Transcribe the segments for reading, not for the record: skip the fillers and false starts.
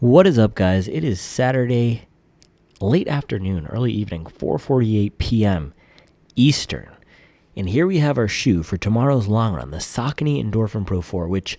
What is up, guys? It is Saturday, late afternoon, early evening, 4:48 p.m. Eastern. And here we have our shoe for tomorrow's long run, the Saucony Endorphin Pro 4, which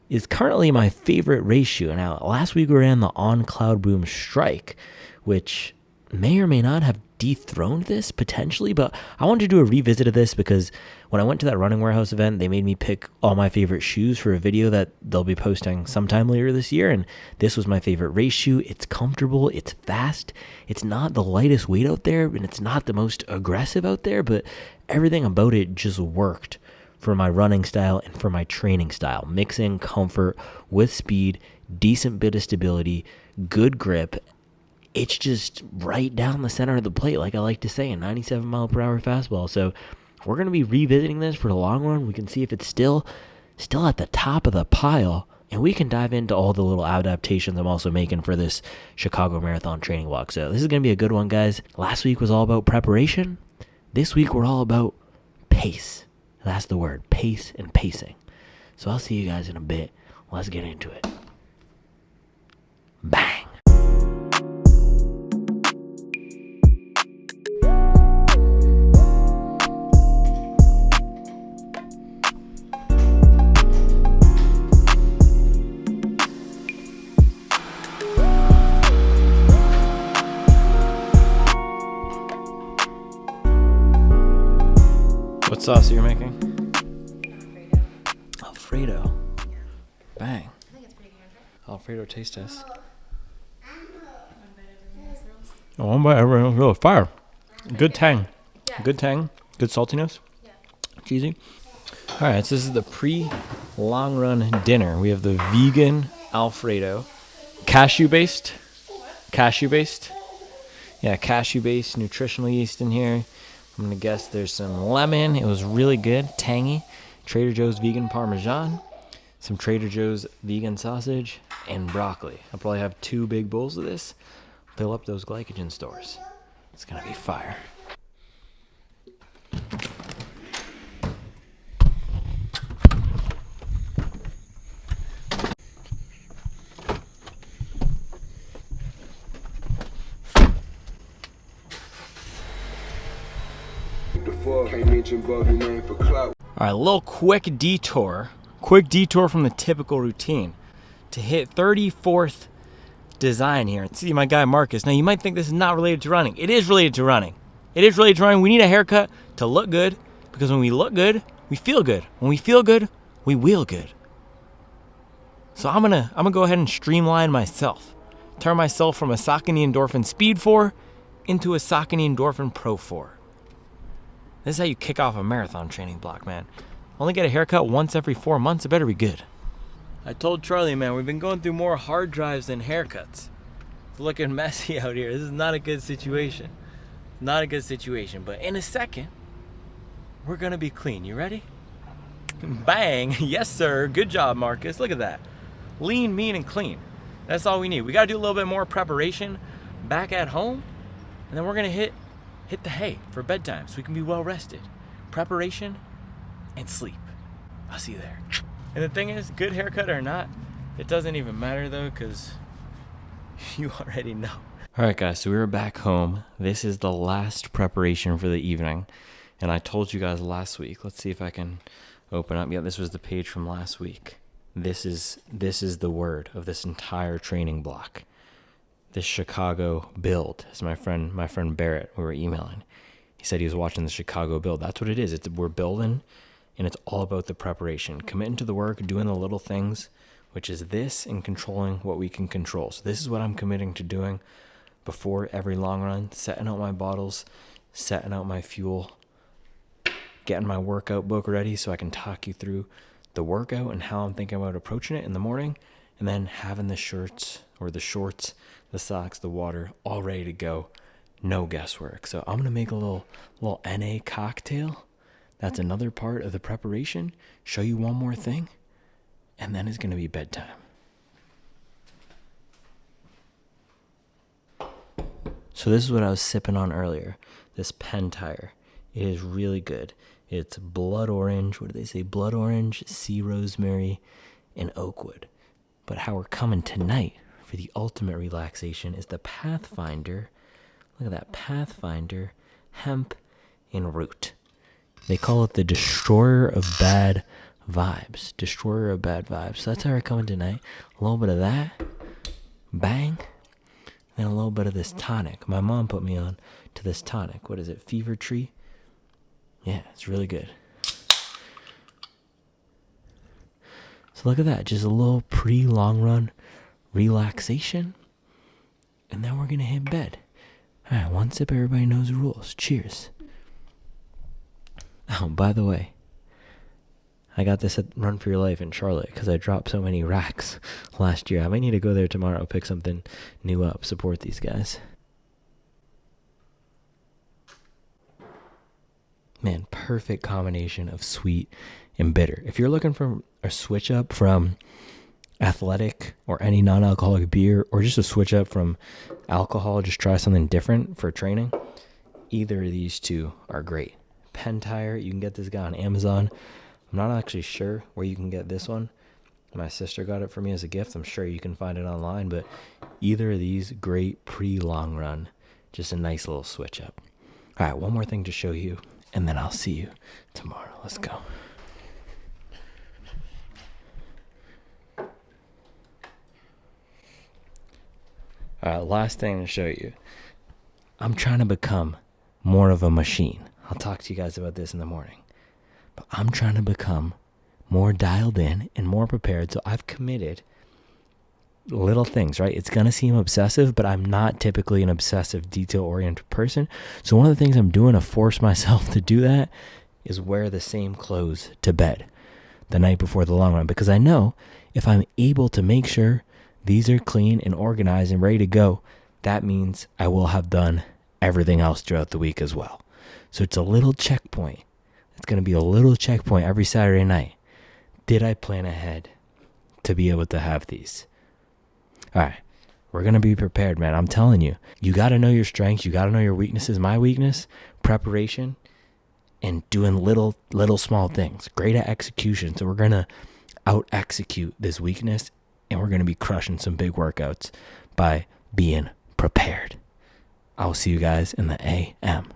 is currently my favorite race shoe. Now, last week we ran the On Cloud Boom Strike, which may or may not have dethroned this potentially, but I wanted to do a revisit of this because when I went to that Running Warehouse event, they made me pick all my favorite shoes for a video that they'll be posting sometime later this year, and this was my favorite race shoe. It's comfortable, it's fast, it's not the lightest weight out there, and it's not the most aggressive out there, but everything about it just worked for my running style and for my training style, mixing comfort with speed, decent bit of stability, good grip. It's just right down the center of the plate, like I like to say, a 97-mile-per-hour fastball. So we're going to be revisiting this for the long run. We can see if it's still at the top of the pile, and we can dive into all the little adaptations I'm also making for this Chicago Marathon training walk. So this is going to be a good one, guys. Last week was all about preparation. This week we're all about pace. That's the word, pace and pacing. So I'll see you guys in a bit. Let's get into it. Bang. What sauce are you making? Alfredo. Bang. I think it's pretty good. Alfredo taste test. One bite everyone else. Really fire. Good tang. Yeah. Good tang. Good saltiness. Yeah. Cheesy. All right, so this is the pre-long run dinner. We have the vegan Alfredo. Cashew-based. Cashew-based. Yeah, cashew-based nutritional yeast in here. I'm going to guess there's some lemon. It was really good, tangy. Trader Joe's vegan Parmesan. Some Trader Joe's vegan sausage. And broccoli. I'll probably have 2 big bowls of this. Fill up those glycogen stores. It's going to be fire. All right, a little quick detour from the typical routine to hit 34th design here. See my guy Marcus. Now you might think this is not related to running. It is related to running. We need a haircut to look good, because when we look good, we feel good. When we feel good, we wheel good. So I'm gonna go ahead and streamline myself. Turn myself from a Saucony Endorphin Speed 4 into a Saucony Endorphin Pro 4. This is how you kick off a marathon training block, man. Only get a haircut once every 4 months, it better be good. I told Charlie, man, we've been going through more hard drives than haircuts. It's looking messy out here. This is not a good situation. But in a second, we're gonna be clean. You ready? Bang, yes sir, good job Marcus, look at that. Lean, mean, and clean. That's all we need. We gotta do a little bit more preparation back at home, and then we're gonna hit the hay for bedtime so we can be well rested. Preparation and sleep. I'll see you there. And the thing is, good haircut or not, it doesn't even matter though, because you already know. All right, guys, so we were back home. This is the last preparation for the evening. And I told you guys last week, let's see if I can open up. Yeah, this was the page from last week. This is the word of this entire training block. This Chicago build, as my friend Barrett, we were emailing. He said he was watching the Chicago build. That's what it is. We're building, and it's all about the preparation. Committing to the work, doing the little things, which is this, and controlling what we can control. So this is what I'm committing to doing before every long run, setting out my bottles, setting out my fuel, getting my workout book ready so I can talk you through the workout and how I'm thinking about approaching it in the morning, and then having the shirts or the shorts, the socks, the water, all ready to go. No guesswork. So I'm going to make a little NA cocktail. That's another part of the preparation. Show you one more thing, and then it's going to be bedtime. So this is what I was sipping on earlier. This Pentire. It is really good. It's blood orange. What do they say? Blood orange, sea rosemary, and oakwood. But how we're coming tonight for the ultimate relaxation is the Pathfinder. Look at that, Pathfinder Hemp and Root. They call it the Destroyer of Bad Vibes. Destroyer of Bad Vibes. So that's how we're coming tonight. A little bit of that. Bang. And a little bit of this tonic. My mom put me on to this tonic. What is it? Fever Tree? Yeah, it's really good. So look at that. Just a little pre-long run relaxation. And then we're going to hit bed. All right, one sip, everybody knows the rules. Cheers. Oh, by the way, I got this at Run For Your Life in Charlotte because I dropped so many racks last year. I might need to go there tomorrow, pick something new up, support these guys. Man, perfect combination of sweet and bitter. If you're looking for a switch up from athletic or any non-alcoholic beer, or just a switch up from alcohol, just try something different for training, either of these two are great. Pentire, you can get this guy on Amazon. I'm not actually sure where you can get this one. My sister got it for me as a gift. I'm sure you can find it online, but either of these, great pre-long run. Just a nice little switch up. All right, one more thing to show you, and then I'll see you tomorrow. Let's go. All right, last thing to show you. I'm trying to become more of a machine. I'll talk to you guys about this in the morning. But I'm trying to become more dialed in and more prepared. So I've committed little things, right? It's going to seem obsessive, but I'm not typically an obsessive, detail-oriented person. So one of the things I'm doing to force myself to do that is wear the same clothes to bed the night before the long run. Because I know if I'm able to make sure these are clean and organized and ready to go, that means I will have done everything else throughout the week as well. So it's a little checkpoint. It's going to be a little checkpoint every Saturday night. Did I plan ahead to be able to have these? All right. We're going to be prepared, man. I'm telling you. You got to know your strengths. You got to know your weaknesses. My weakness, preparation, and doing little small things. Great at execution. So we're going to out-execute this weakness, and we're going to be crushing some big workouts by being prepared. I'll see you guys in the AM.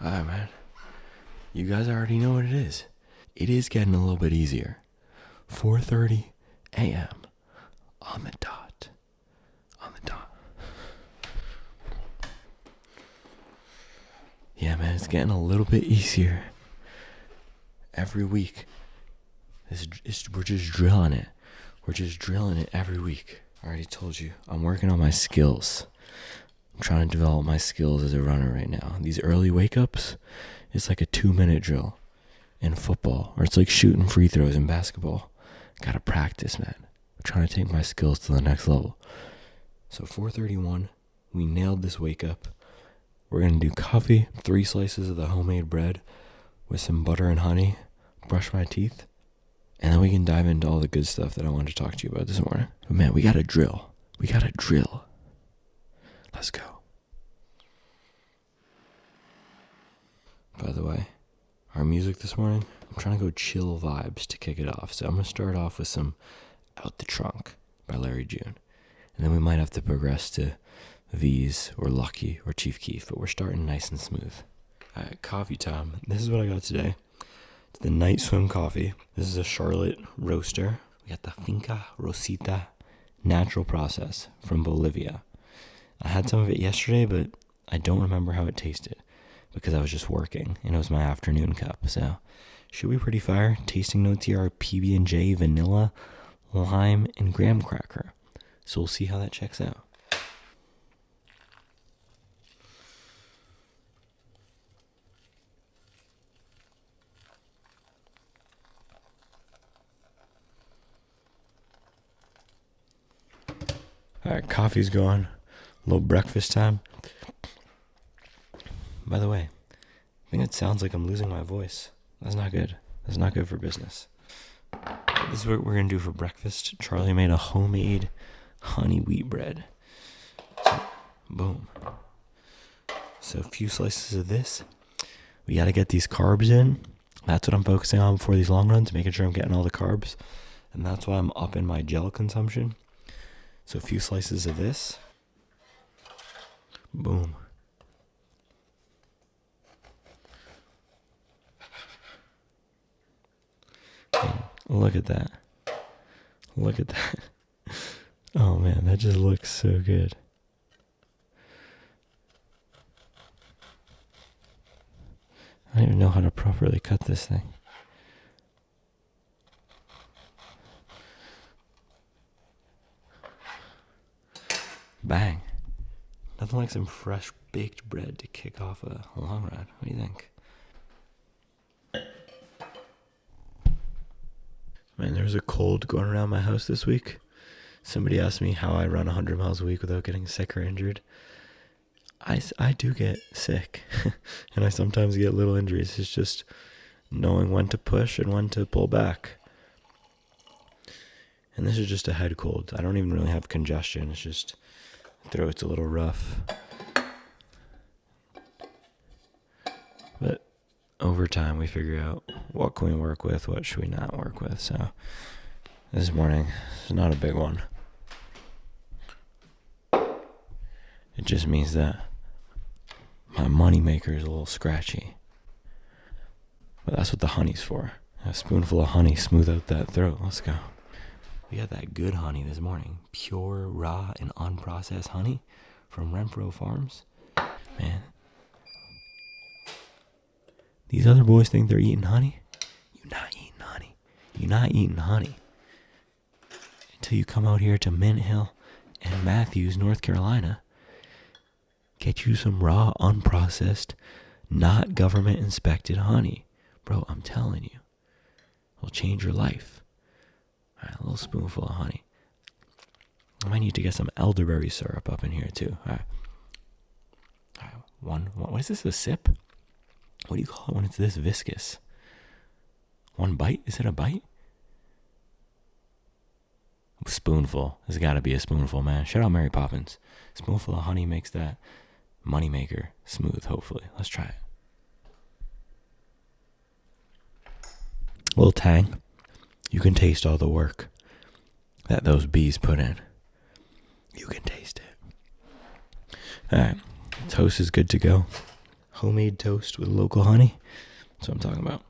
All right, man. You guys already know what it is. It is getting a little bit easier. 4:30 a.m. on the dot. On the dot. Yeah, man, it's getting a little bit easier every week. We're just drilling it. We're just drilling it every week. I already told you, I'm working on my skills. I'm trying to develop my skills as a runner right now. These early wake-ups, it's like a 2-minute drill in football, or it's like shooting free throws in basketball. Gotta practice, man. I'm trying to take my skills to the next level. So 4:31, we nailed this wake-up. We're gonna do coffee, 3 slices of the homemade bread with some butter and honey, brush my teeth, and then we can dive into all the good stuff that I wanted to talk to you about this morning. But man, we gotta drill. We gotta drill. Let's go. By the way, our music this morning, I'm trying to go chill vibes to kick it off. So I'm going to start off with some Out the Trunk by Larry June. And then we might have to progress to V's or Lucky or Chief Keef. But we're starting nice and smooth. All right, coffee time. This is what I got today. It's the Night Swim coffee. This is a Charlotte roaster. We got the Finca Rosita natural process from Bolivia. I had some of it yesterday, but I don't remember how it tasted because I was just working and it was my afternoon cup. So should be pretty fire. Tasting notes here are PB&J, vanilla, lime, and graham cracker. So we'll see how that checks out. All right, coffee's going. A little breakfast time. By the way, I think it sounds like I'm losing my voice. That's not good. That's not good for business. This is what we're going to do for breakfast. Charlie made a homemade honey wheat bread. So, boom. So a few slices of this. We got to get these carbs in. That's what I'm focusing on before these long runs, making sure I'm getting all the carbs. And that's why I'm upping my gel consumption. So a few slices of this. Boom. And look at that. Look at that. Oh man, that just looks so good. I don't even know how to properly cut this thing. Bang. Nothing like some fresh baked bread to kick off a long run. What do you think? Man, there was a cold going around my house this week. Somebody asked me how I run 100 miles a week without getting sick or injured. I do get sick, and I sometimes get little injuries. It's just knowing when to push and when to pull back. And this is just a head cold. I don't even really have congestion. It's just throat's a little rough. But over time, we figure out what can we work with, what should we not work with. So this morning is not a big one. It just means that my money maker is a little scratchy. But that's what the honey's for. A spoonful of honey, smooth out that throat. Let's go. We got that good honey this morning. Pure, raw, and unprocessed honey from Renfro Farms. Man. These other boys think they're eating honey. You're not eating honey. You're not eating honey. Until you come out here to Mint Hill and Matthews, North Carolina. Get you some raw, unprocessed, not government inspected honey. Bro, I'm telling you. It'll change your life. Alright, a little spoonful of honey. I might need to get some elderberry syrup up in here too. Alright. One, what is this, a sip? What do you call it when it's this viscous? One bite? Is it a bite? A spoonful. There's gotta be a spoonful, man. Shout out Mary Poppins. Spoonful of honey makes that money maker smooth, hopefully. Let's try it. A little tang. You can taste all the work that those bees put in. You can taste it. Alright. Toast is good to go. Homemade toast with local honey. That's what I'm talking about.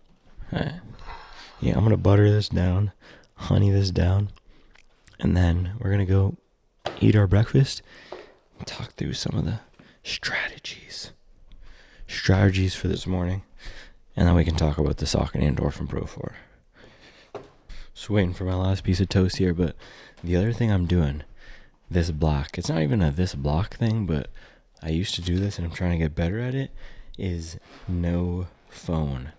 Alright. Yeah, I'm going to butter this down, honey this down, and then we're going to go eat our breakfast and talk through some of the strategies for this morning. And then we can talk about the Saucony Endorphin Pro 4. Just waiting for my last piece of toast here, but the other thing I'm doing, this block, it's not even a this block thing, but I used to do this and I'm trying to get better at it, is no phone.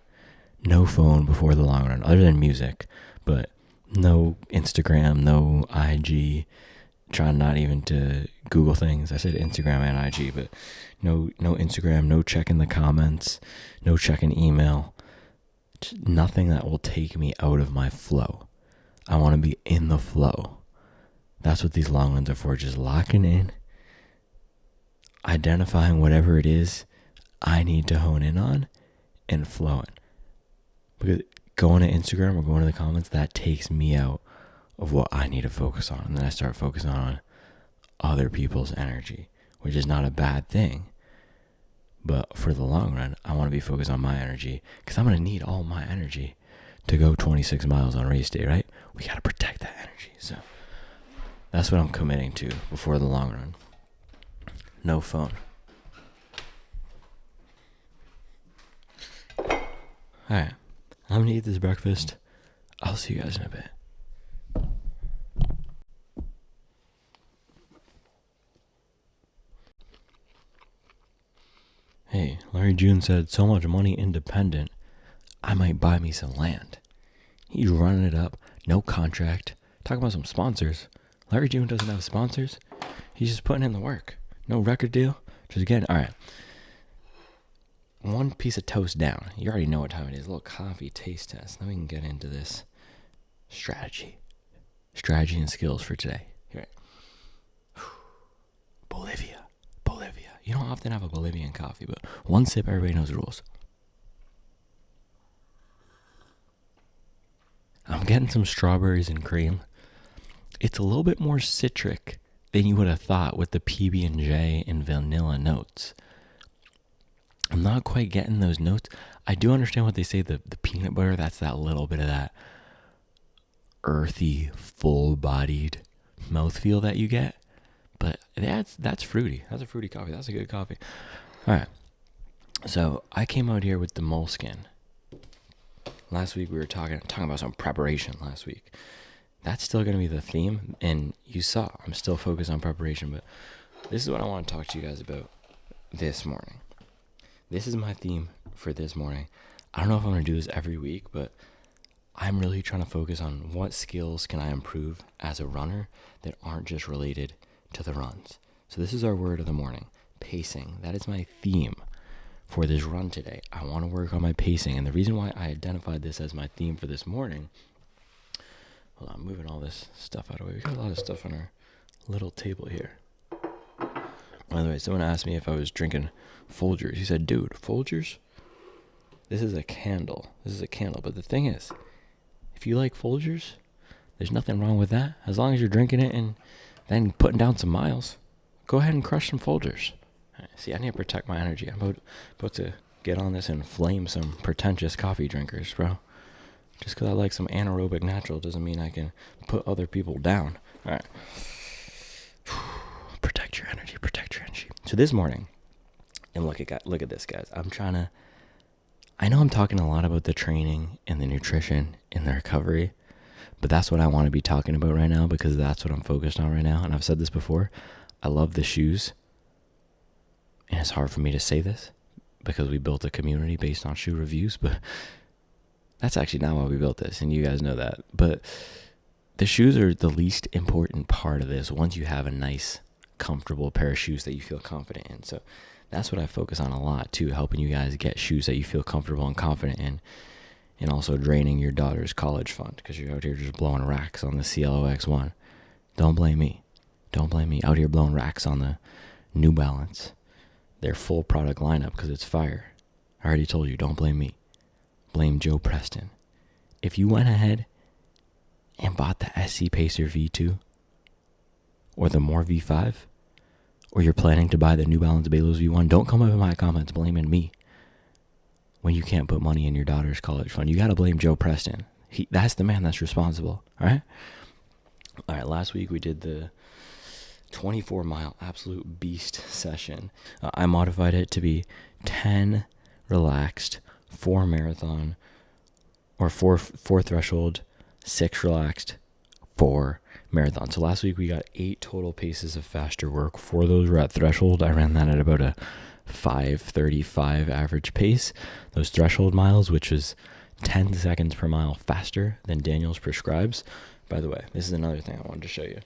No phone before the long run, other than music, but no Instagram, no IG, trying not even to Google things. I said Instagram and IG, but no Instagram, no checking the comments, no checking email, just nothing that will take me out of my flow. I want to be in the flow. That's what these long runs are for, just locking in, identifying whatever it is I need to hone in on, and flowing. Because going to Instagram or going to the comments, that takes me out of what I need to focus on. And then I start focusing on other people's energy, which is not a bad thing. But for the long run, I want to be focused on my energy, because I'm going to need all my energy to go 26 miles on race day, right? We got to protect that energy. So that's what I'm committing to before the long run. No phone. Alright, I'm going to eat this breakfast. I'll see you guys in a bit. Hey, Larry June said, so much money independent, I might buy me some land. He's running it up, no contract. Talking about some sponsors. Larry June doesn't have sponsors. He's just putting in the work. No record deal. Just again, alright. One piece of toast down. You already know what time it is. A little coffee taste test. Then we can get into this strategy and skills for today. Here. Bolivia. You don't often have a Bolivian coffee, but one sip, everybody knows the rules. I'm getting some strawberries and cream. It's a little bit more citric than you would have thought with the PB&J and vanilla notes. I'm not quite getting those notes. I do understand what they say, the peanut butter, that's that little bit of that earthy, full-bodied mouthfeel that you get. But that's fruity. That's a fruity coffee. That's a good coffee. All right. So I came out here with the Moleskine. Last week we were talking about some preparation last week. That's still going to be the theme. And you saw, I'm still focused on preparation. But this is what I want to talk to you guys about this morning. This is my theme for this morning. I don't know if I'm going to do this every week, but I'm really trying to focus on what skills can I improve as a runner that aren't just related to the runs. So this is our word of the morning, pacing. That is my theme for this run today. I want to work on my pacing. And the reason why I identified this as my theme for this morning, hold on, I'm moving all this stuff out of the way. We got a lot of stuff on our little table here. By the way, someone asked me if I was drinking Folgers. He said, dude, Folgers? This is a candle. But the thing is, if you like Folgers, there's nothing wrong with that. As long as you're drinking it and then putting down some miles, go ahead and crush some Folgers. Right, see, I need to protect my energy. I'm about to get on this and flame some pretentious coffee drinkers, bro. Just because I like some anaerobic natural doesn't mean I can put other people down. All right. Protect your energy. So this morning, and look at this, guys. I know I'm talking a lot about the training and the nutrition and the recovery, but that's what I want to be talking about right now because that's what I'm focused on right now. And I've said this before. I love the shoes. And it's hard for me to say this because we built a community based on shoe reviews, but that's actually not why we built this, and you guys know that. But the shoes are the least important part of this once you have a nice, comfortable pair of shoes that you feel confident in. So that's what I focus on a lot, too, helping you guys get shoes that you feel comfortable and confident in, and also draining your daughter's college fund because you're out here just blowing racks on the CLOX1. Don't blame me. Out here blowing racks on the New Balance. Their full product lineup because it's fire. I already told you, don't blame me. Blame Joe Preston. If you went ahead and bought the SC Pacer V2 or the More V5, or you're planning to buy the New Balance Balos V1, don't come up in my comments blaming me when you can't put money in your daughter's college fund. You got to blame Joe Preston. That's the man that's responsible, all right? All right, last week we did the 24-mile absolute beast session. I modified it to be 10 relaxed, 4 marathon, or 4 threshold, 6 relaxed, 4 marathon. So last week we got 8 total paces of faster work. 4 of those were at threshold. I ran that at about a 5:35 average pace. Those threshold miles, which is 10 seconds per mile faster than Daniels prescribes. By the way, this is another thing I wanted to show you.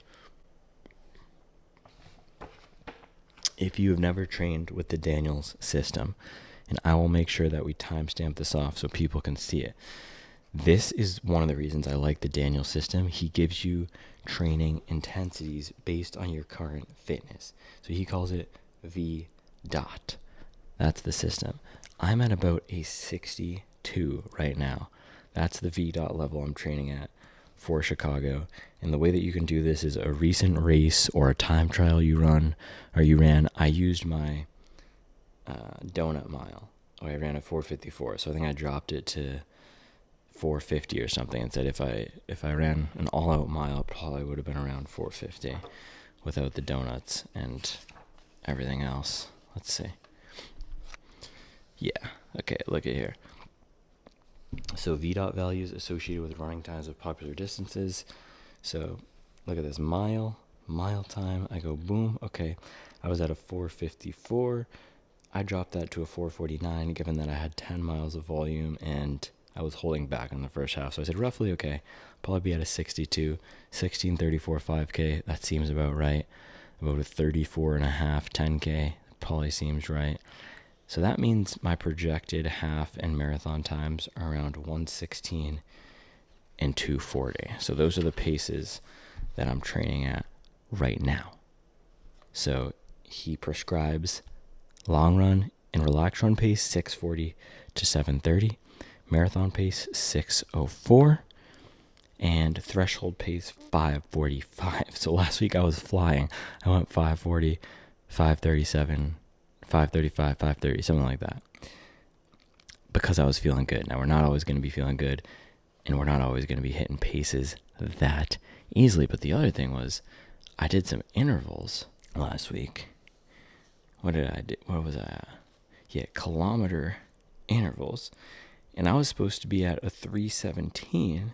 If you have never trained with the Daniels system, and I will make sure that we timestamp this off so people can see it. This is one of the reasons I like the Daniels system. He gives you training intensities based on your current fitness. So he calls it VDOT. That's the system. I'm at about a 62 right now. That's the VDOT level I'm training at for Chicago. And the way that you can do this is a recent race or a time trial you ran. I used my donut mile. I ran a 4:54, so I think I dropped it to 4:50 or something, and said if I ran an all-out mile, it probably would have been around 4:50 without the donuts and everything else. Let's see. Yeah. Okay. Look at here. So VDOT values associated with running times of popular distances. So look at this mile time. I go boom. Okay. I was at a 4:54. I dropped that to a 4:49, given that I had 10 miles of volume and I was holding back in the first half. So I said roughly, okay, probably be at a 62, 16:34 5K. That seems about right. About a 34 and a half 10K. Probably seems right. So that means my projected half and marathon times are around 1:16 and 2:40. So those are the paces that I'm training at right now. So he prescribes long run and relaxed run pace 6:40 to 7:30, marathon pace 6:04, and threshold pace 5:45. So last week I was flying. I went 5:40, 5:37, 5:35, 5:30, something like that, because I was feeling good. Now, we're not always going to be feeling good, and we're not always going to be hitting paces that easily. But the other thing was, I did some intervals last week. What did I do? What was I at? Yeah, kilometer intervals. And I was supposed to be at a 3:17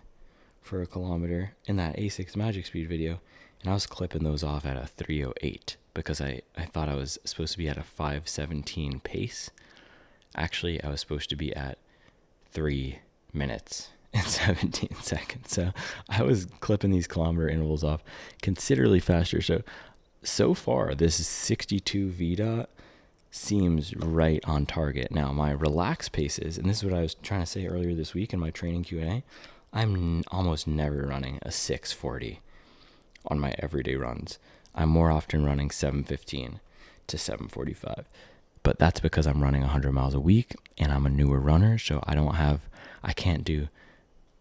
for a kilometer in that A6 Magic Speed video. And I was clipping those off at a 3:08 because I thought I was supposed to be at a 5:17 pace. Actually, I was supposed to be at 3 minutes and 17 seconds. So I was clipping these kilometer intervals off considerably faster. So far, this 62 VDOT seems right on target. Now, my relaxed paces, and this is what I was trying to say earlier this week in my training Q&A, I'm almost never running a 640 on my everyday runs. I'm more often running 715 to 745. But that's because I'm running 100 miles a week and I'm a newer runner, so I can't do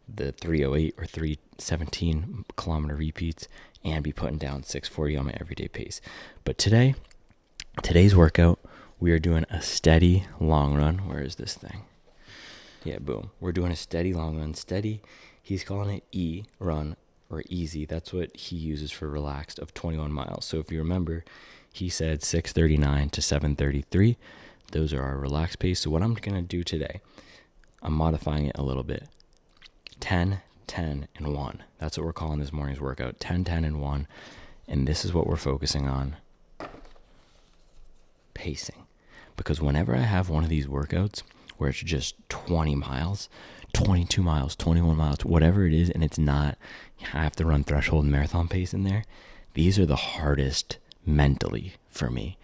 the 308 or 317 kilometer repeats and be putting down 640 on my everyday pace. But today's workout, we are doing a steady long run. Where is this thing? Yeah, boom. We're doing a steady long run. Steady, he's calling it E run or easy. That's what he uses for relaxed, of 21 miles. So if you remember, he said 6:39 to 7:33. Those are our relaxed pace. So what I'm going to do today, I'm modifying it a little bit. 10, 10, and 1. That's what we're calling this morning's workout. 10, 10, and 1. And this is what we're focusing on. Pacing. Because whenever I have one of these workouts where it's just 20 miles, 22 miles, 21 miles, whatever it is, and it's not, I have to run threshold and marathon pace in there, these are the hardest mentally for me.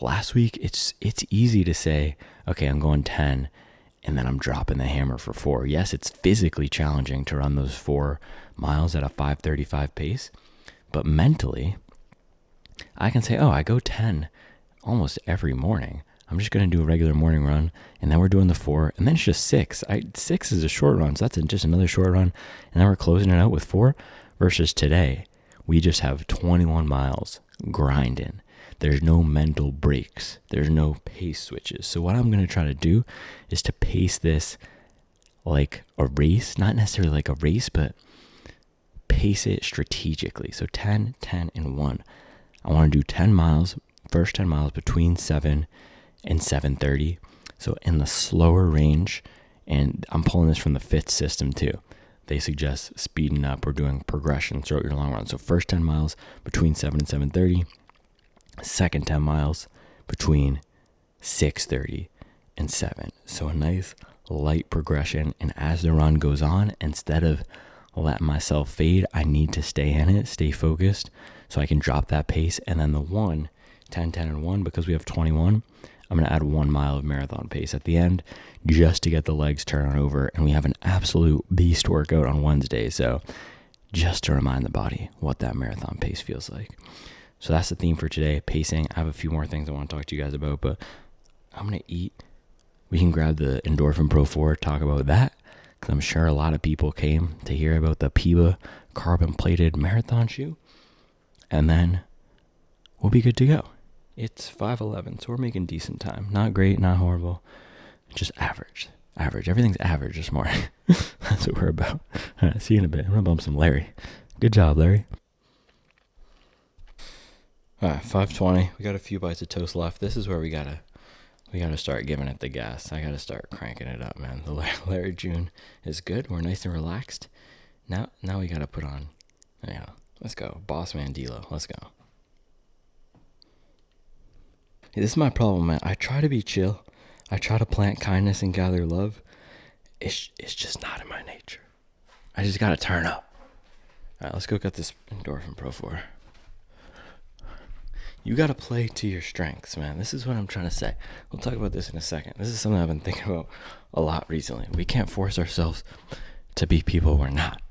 Last week, it's easy to say, okay, I'm going 10, and then I'm dropping the hammer for 4. Yes, it's physically challenging to run those 4 miles at a 5:35 pace, but mentally, I can say, oh, I go 10 almost every morning. I'm just going to do a regular morning run, and then we're doing the 4, and then it's just 6. 6 is a short run, so that's just another short run, and then we're closing it out with 4, versus today, we just have 21 miles grinding. There's no mental breaks. There's no pace switches. So what I'm going to try to do is to pace this like a race, not necessarily like a race, but pace it strategically. So 10, 10, and 1. I want to do 10 miles, first 10 miles between 7 and 7:30. So in the slower range, and I'm pulling this from the FITS system too. They suggest speeding up or doing progression throughout your long run. So first 10 miles between 7 and 7:30. Second 10 miles between 6:30 and 7. So a nice light progression. And as the run goes on, instead of letting myself fade, I need to stay in it, stay focused, so I can drop that pace. And then the 1, 10, 10, and 1, because we have 21, I'm going to add 1 mile of marathon pace at the end just to get the legs turning over. And we have an absolute beast workout on Wednesday. So just to remind the body what that marathon pace feels like. So that's the theme for today, pacing. I have a few more things I want to talk to you guys about, but I'm going to eat. We can grab the Endorphin Pro 4, talk about that, because I'm sure a lot of people came to hear about the PIBA carbon-plated marathon shoe. And then we'll be good to go. It's 5:11, so we're making decent time. Not great, not horrible, just average. Average. Everything's average this morning. That's what we're about. All right, see you in a bit. I'm going to bump some Larry. Good job, Larry. All right, 5:20. We got a few bites of toast left. This is where we gotta start giving it the gas. I gotta start cranking it up, man. The Larry June is good. We're nice and relaxed. Now we gotta put on. Let's go, Boss Man D-Lo. Let's go. Hey, this is my problem, man. I try to be chill. I try to plant kindness and gather love. It's just not in my nature. I just gotta turn up. All right, let's go get this Endorphin Pro 4. You got to play to your strengths, man. This is what I'm trying to say. We'll talk about this in a second. This is something I've been thinking about a lot recently. We can't force ourselves to be people we're not.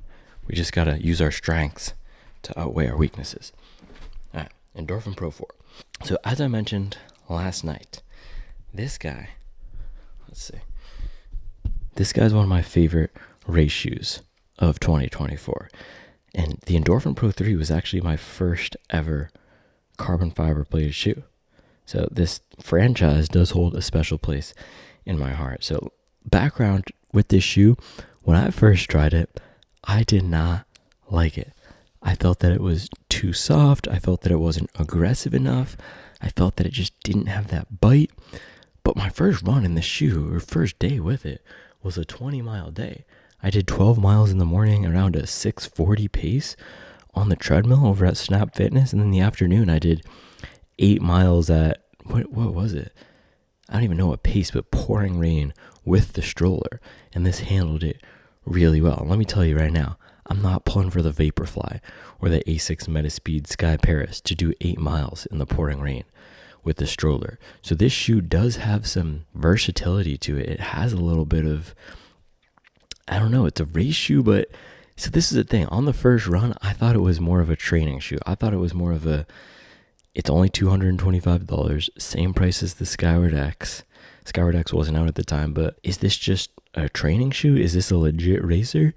We just got to use our strengths to outweigh our weaknesses. All right, Endorphin Pro 4. So as I mentioned last night, this guy, this guy's one of my favorite race shoes of 2024. And the Endorphin Pro 3 was actually my first ever carbon fiber plated shoe. So this franchise does hold a special place in my heart. So background with this shoe, when I first tried it, I did not like it. I felt that it was too soft. I felt that it wasn't aggressive enough. I felt that it just didn't have that bite. But my first run in the shoe, or first day with it, was a 20-mile day. I did 12 miles in the morning around a 6:40 pace on the treadmill over at Snap Fitness. And then in the afternoon, I did 8 miles at, what was it? I don't even know what pace, but pouring rain with the stroller. And this handled it really well. And let me tell you right now, I'm not pulling for the Vaporfly or the Asics Metaspeed Sky Paris to do 8 miles in the pouring rain with the stroller. So this shoe does have some versatility to it. It has a little bit of, I don't know, it's a race shoe, but so this is the thing. On the first run, I thought it was more of a training shoe. I thought it was more of a, it's only $225, same price as the Skyward X. Skyward X wasn't out at the time, but is this just a training shoe? Is this a legit racer?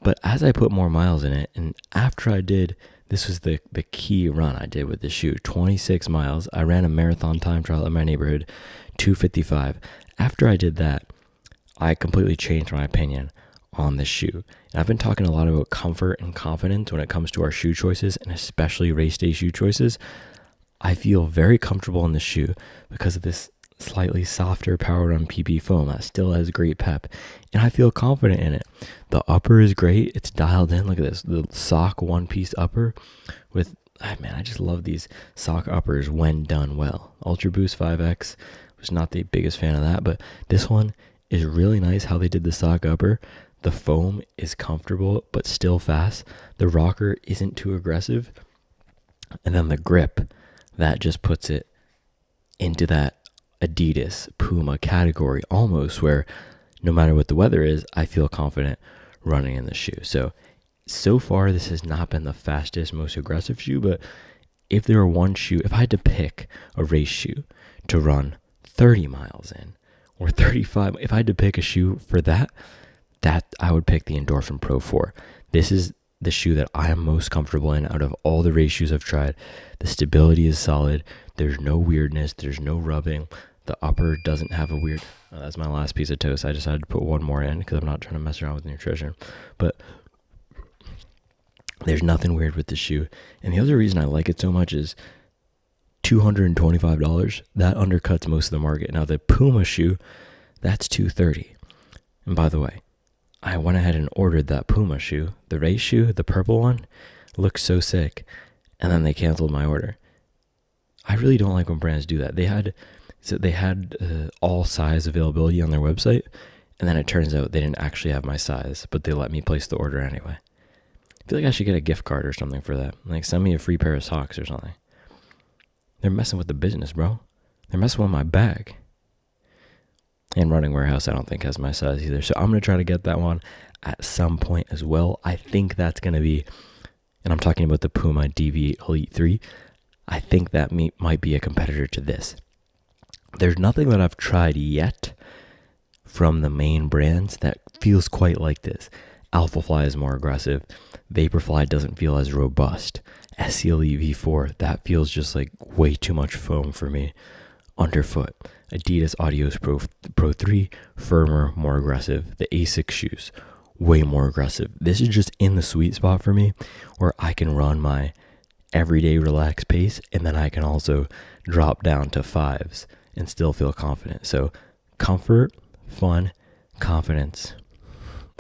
But as I put more miles in it, and after I did, this was the key run I did with the shoe, 26 miles. I ran a marathon time trial in my neighborhood, 2:55. After I did that, I completely changed my opinion on this shoe. And I've been talking a lot about comfort and confidence when it comes to our shoe choices, and especially race day shoe choices. I feel very comfortable in this shoe because of this slightly softer Power Run PP foam that still has great pep, and I feel confident in it. The upper is great. It's dialed in. Look at this, the sock one-piece upper with, man, I just love these sock uppers when done well. Ultra Boost 5X, was not the biggest fan of that, but this one is really nice how they did the sock upper. The foam is comfortable but still fast. The rocker isn't too aggressive, and then the grip, that just puts it into that Adidas, Puma category almost, where no matter what the weather is, I feel confident running in the shoe. So far, this has not been the fastest, most aggressive shoe, but if there were one shoe, if I had to pick a race shoe to run 30 miles in or 35, if I had to pick a shoe for that I would pick the Endorphin Pro 4. This is the shoe that I am most comfortable in out of all the race shoes I've tried. The stability is solid. There's no weirdness. There's no rubbing. The upper doesn't have a weird, that's my last piece of toast. I decided to put one more in because I'm not trying to mess around with nutrition. But there's nothing weird with the shoe. And the other reason I like it so much is $225. That undercuts most of the market. Now the Puma shoe, that's $230. And by the way, I went ahead and ordered that Puma shoe, the race shoe, the purple one, looks so sick. And then they canceled my order. I really don't like when brands do that. They had all size availability on their website, and then it turns out they didn't actually have my size, but they let me place the order anyway. I feel like I should get a gift card or something for that. Like, send me a free pair of socks or something. They're messing with the business, bro. They're messing with my bag. And Running Warehouse, I don't think has my size either. So I'm going to try to get that one at some point as well. I think that's going to be, and I'm talking about the Puma DV8 Elite 3. I think that might be a competitor to this. There's nothing that I've tried yet from the main brands that feels quite like this. Alphafly is more aggressive. Vaporfly doesn't feel as robust. SCLE V4, that feels just like way too much foam for me. Underfoot. Adidas Adios Pro 3, firmer, more aggressive. The Asics shoes, way more aggressive. This is just in the sweet spot for me where I can run my everyday relaxed pace, and then I can also drop down to 5s and still feel confident. So comfort, fun, confidence,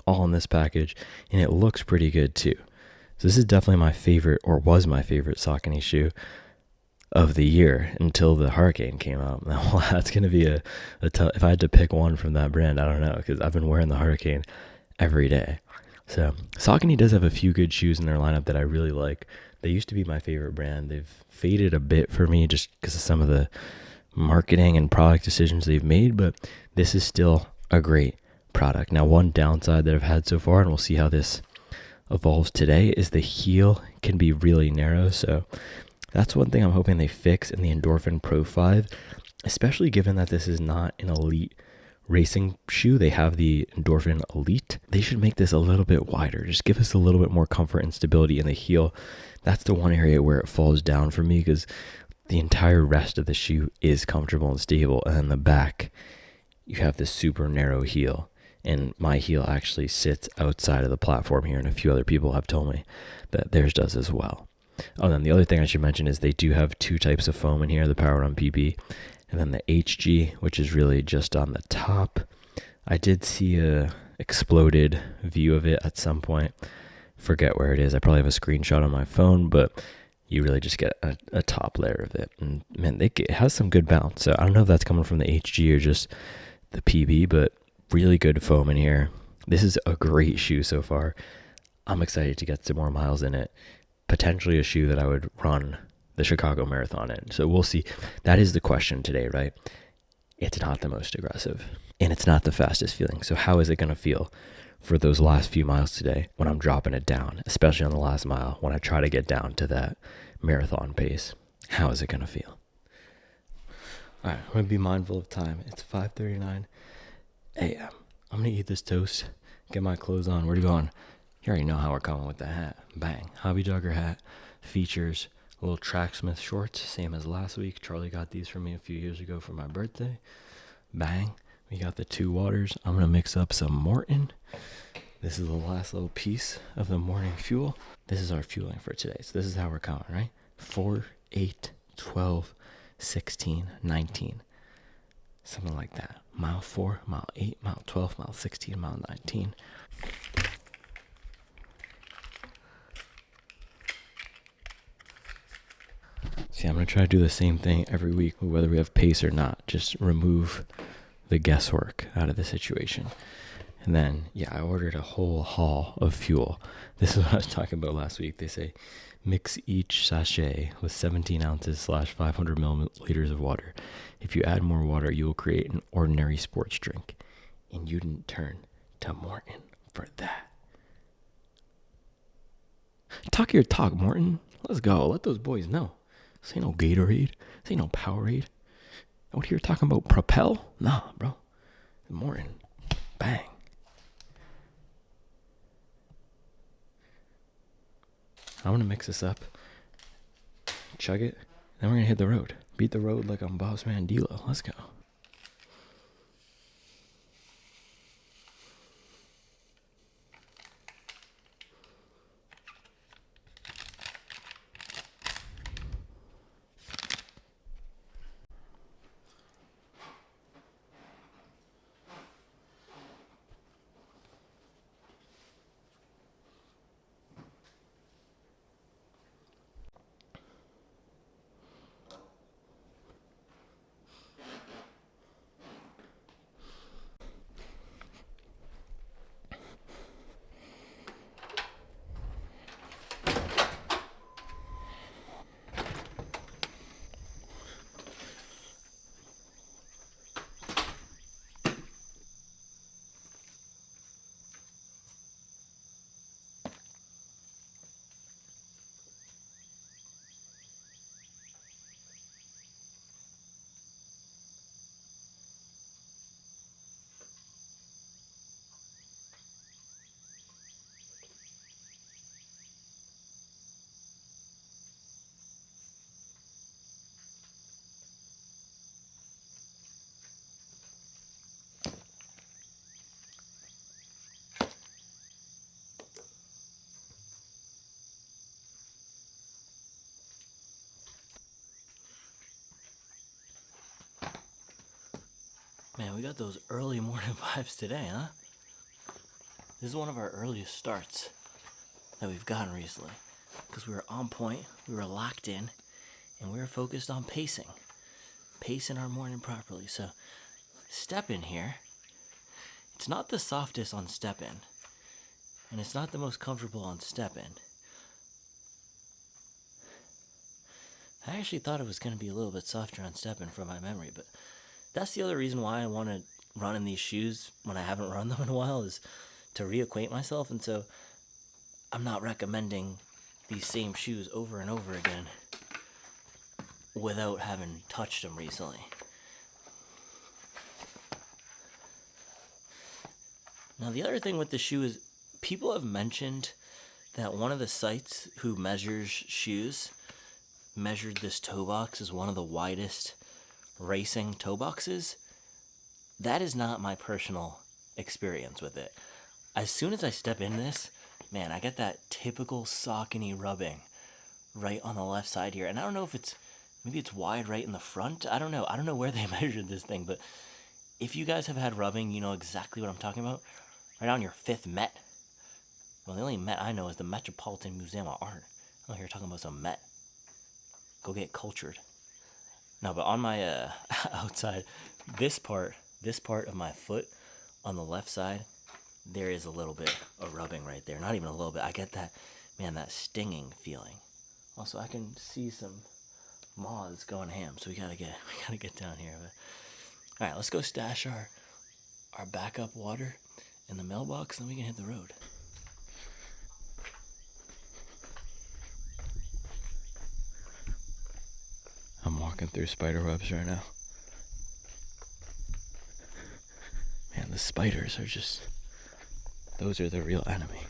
all in this package, and it looks pretty good too. So this is definitely my favorite, or was my favorite Saucony shoe of the year until the Hurricane came out. Now that's going to be a tough, if I had to pick one from that brand, I don't know, because I've been wearing the Hurricane every day. So Saucony does have a few good shoes in their lineup that I really like. They used to be my favorite brand. They've faded a bit for me just because of some of the marketing and product decisions they've made, but this is still a great product. Now, one downside that I've had so far, and we'll see how this evolves today, is the heel can be really narrow. So that's one thing I'm hoping they fix in the Endorphin Pro 5, especially given that this is not an elite racing shoe. They have the Endorphin Elite. They should make this a little bit wider. Just give us a little bit more comfort and stability in the heel. That's the one area where it falls down for me, because the entire rest of the shoe is comfortable and stable. And then the back, you have this super narrow heel. And my heel actually sits outside of the platform here. And a few other people have told me that theirs does as well. Oh, and then the other thing I should mention is they do have two types of foam in here, the Power Run PP, and then the HG, which is really just on the top. I did see a exploded view of it at some point. Forget where it is. I probably have a screenshot on my phone, but you really just get a top layer of it. And man, it has some good bounce. So I don't know if that's coming from the HG or just the PB, but really good foam in here. This is a great shoe so far. I'm excited to get some more miles in it. Potentially a shoe that I would run the Chicago Marathon in. So we'll see. That is the question today, right? It's not the most aggressive and it's not the fastest feeling. So how is it going to feel for those last few miles today when I'm dropping it down, especially on the last mile when I try to get down to that marathon pace? How is it going to feel? All right, I'm going to be mindful of time. It's 5:39 a.m. I'm going to eat this toast, get my clothes on. Where are you going? You already know how we're coming with the hat. Bang. Hobby jogger hat. Features little Tracksmith shorts, same as last week. Charlie got these for me a few years ago for my birthday. Bang. We got the 2 waters. I'm going to mix up some Morton. This is the last little piece of the morning fuel. This is our fueling for today. So this is how we're coming, right? 4, 8, 12, 16, 19. Something like that. Mile 4, mile 8, mile 12, mile 16, mile 19. See, I'm going to try to do the same thing every week, whether we have pace or not. Just remove the guesswork out of the situation. And then, yeah, I ordered a whole haul of fuel. This is what I was talking about last week. They say mix each sachet with 17 ounces / 500 milliliters of water. If you add more water, you will create an ordinary sports drink. And you didn't turn to Morton for that. Talk your talk, Morton. Let's go. Let those boys know. This ain't no Gatorade. This ain't no Powerade. Out here talking about Propel? Nah, bro. Morton. Bang. I'm going to mix this up. Chug it. Then we're going to hit the road. Beat the road like I'm Boss Man D-Lo. Let's go. Man, we got those early morning vibes today, huh? This is one of our earliest starts that we've gotten recently, because we were on point, we were locked in, and we were focused on pacing our morning properly. So step in here, it's not the softest on step in, and it's not the most comfortable on step in. I actually thought it was going to be a little bit softer on step in from my memory, but that's the other reason why I want to run in these shoes when I haven't run them in a while, is to reacquaint myself. And so I'm not recommending these same shoes over and over again without having touched them recently. Now the other thing with the shoe is people have mentioned that one of the sites who measures shoes measured this toe box as one of the widest racing toe boxes. That is not my personal experience with it. As soon as I step in this, man, I get that typical Saucony rubbing right on the left side here. And I don't know if maybe it's wide right in the front. I don't know where they measured this thing, but if you guys have had rubbing, you know exactly what I'm talking about. Right on your 5th Met. Well, the only Met I know is the Metropolitan Museum of Art. Oh, you're talking about some Met. Go get cultured. No, but on my outside, this part of my foot on the left side, there is a little bit of rubbing right there. Not even a little bit. I get that, man, that stinging feeling. Also, I can see some moths going ham, so we gotta get down here. But all right, let's go stash our backup water in the mailbox, and then we can hit the road. I'm walking through spider webs right now. Man, the spiders are just, those are the real enemy.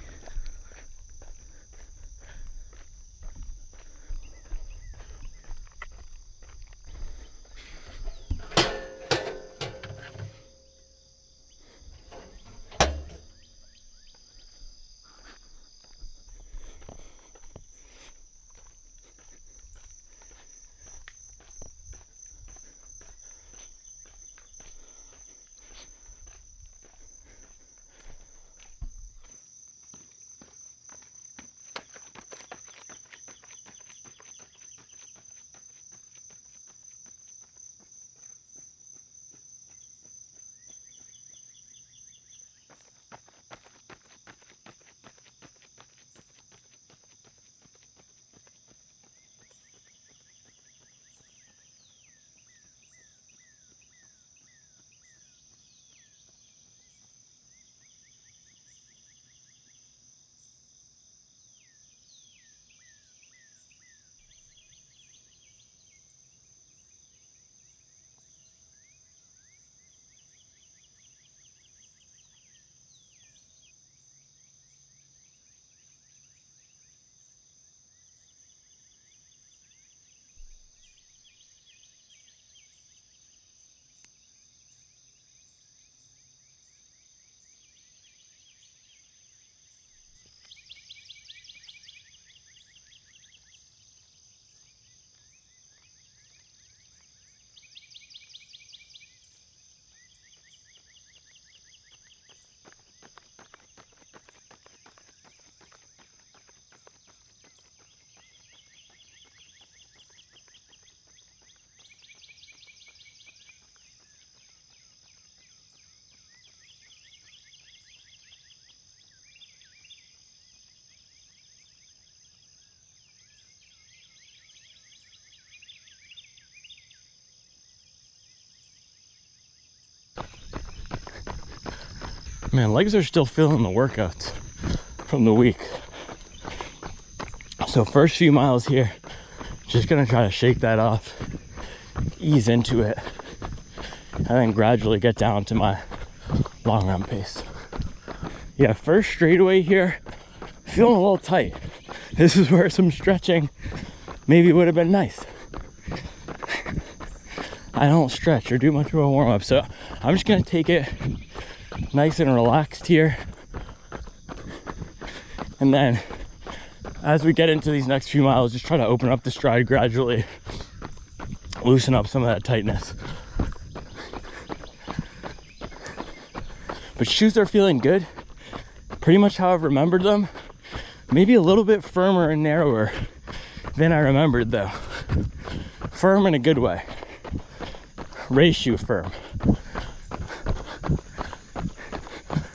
Man, legs are still feeling the workouts from the week. So first few miles here, just gonna try to shake that off, ease into it, and then gradually get down to my long run pace. Yeah, first straightaway here, feeling a little tight. This is where some stretching maybe would have been nice. I don't stretch or do much of a warm up, so I'm just gonna take it nice and relaxed here, and then as we get into these next few miles, just try to open up the stride gradually, loosen up some of that tightness. But shoes are feeling good, pretty much how I've remembered them, maybe a little bit firmer and narrower than I remembered though. Firm in a good way, race shoe firm.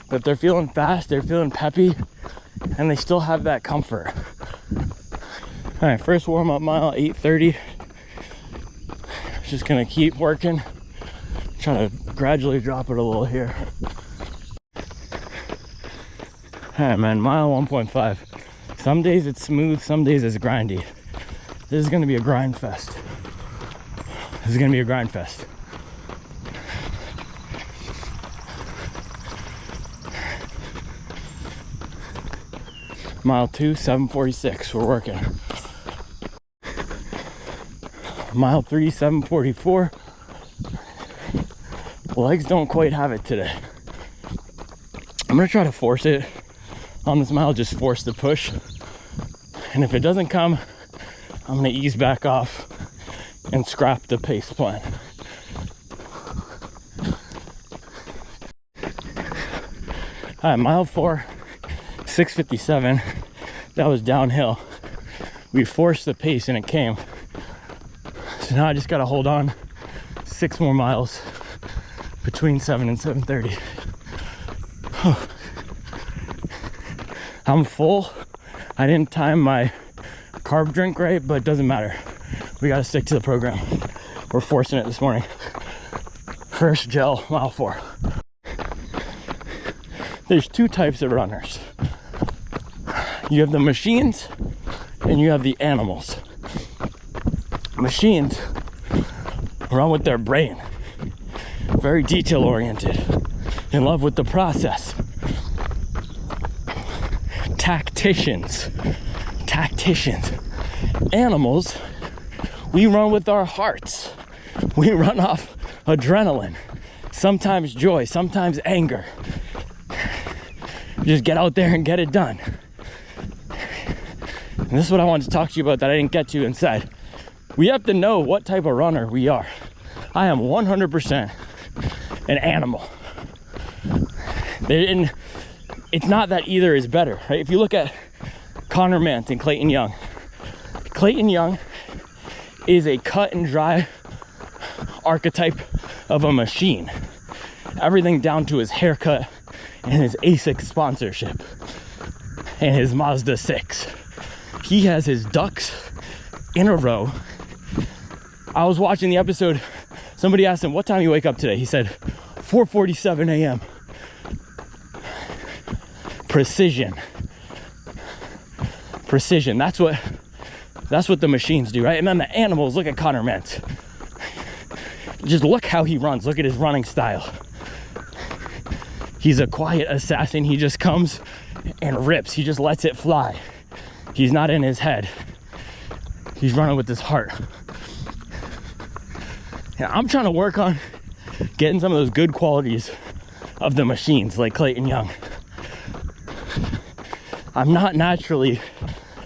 But they're feeling fast, they're feeling peppy, and they still have that comfort. All right, first warm up mile, 8:30. Just gonna keep working, try to gradually drop it a little here. All right, man, mile 1.5. Some days it's smooth, some days it's grindy. This is gonna be a grind fest. This is gonna be a grind fest. Mile 2, 7:46, we're working. Mile 3, 7:44. Legs don't quite have it today. I'm gonna try to force it on this mile, just force the push. And if it doesn't come, I'm gonna ease back off and scrap the pace plan. All right, mile 4, 6:57. That was downhill. We forced the pace and it came. So now I just gotta hold on 6 more miles between 7 and 7:30. I'm full. I didn't time my carb drink right, but it doesn't matter. We gotta stick to the program. We're forcing it this morning. First gel, mile 4. There's 2 types of runners. You have the machines and you have the animals. Machines run with their brain, very detail oriented, in love with the process. Tacticians. Animals, we run with our hearts. We run off adrenaline, sometimes joy, sometimes anger. Just get out there and get it done. And this is what I wanted to talk to you about that I didn't get to inside. We have to know what type of runner we are. I am 100% an animal. And it's not that either is better, right? If you look at Connor Mantz and Clayton Young is a cut and dry archetype of a machine. Everything down to his haircut and his ASICS sponsorship and his Mazda 6. He has his ducks in a row. I was watching the episode. Somebody asked him, what time you wake up today? He said, 4:47 a.m. Precision. That's what the machines do, right? And then the animals, look at Connor Mantz. Just look how he runs. Look at his running style. He's a quiet assassin. He just comes and rips. He just lets it fly. He's not in his head. He's running with his heart. Yeah, I'm trying to work on getting some of those good qualities of the machines like Clayton Young. I'm not naturally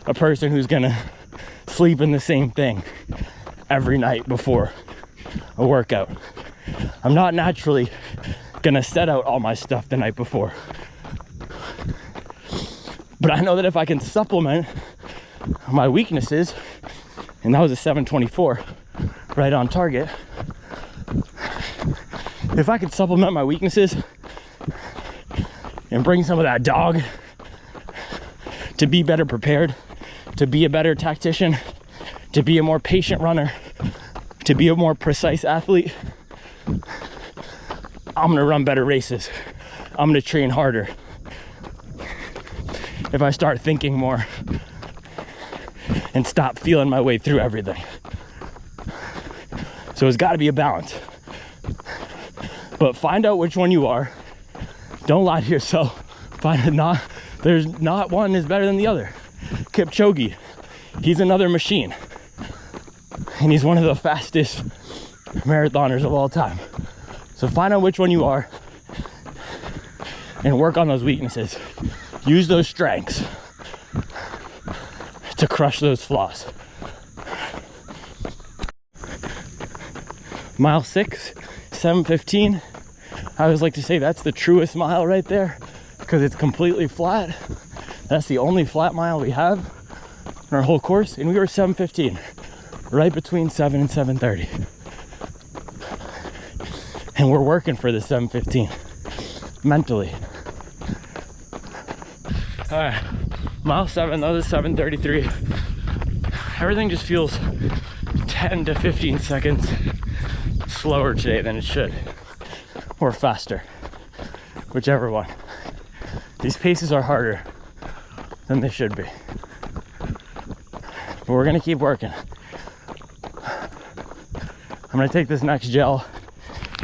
a person who's gonna sleep in the same thing every night before a workout. I'm not naturally gonna set out all my stuff the night before. But I know that if I can supplement my weaknesses, and that was a 7:24, right on target. If I could supplement my weaknesses and bring some of that dog to be better prepared, to be a better tactician, to be a more patient runner, to be a more precise athlete, I'm gonna run better races. I'm gonna train harder. If I start thinking more and stop feeling my way through everything. So it's gotta be a balance. But find out which one you are. Don't lie to yourself. There's not one is better than the other. Kipchoge, he's another machine. And he's one of the fastest marathoners of all time. So find out which one you are and work on those weaknesses. Use those strengths to crush those flaws. Mile 6, 7:15. I always like to say that's the truest mile right there because it's completely flat. That's the only flat mile we have in our whole course, and we were 7:15, right between 7 and 7:30. And we're working for the 7:15 mentally. All right, mile 7, that was 7:33. Everything just feels 10 to 15 seconds slower today than it should, or faster, whichever one. These paces are harder than they should be, but we're gonna keep working. I'm gonna take this next gel,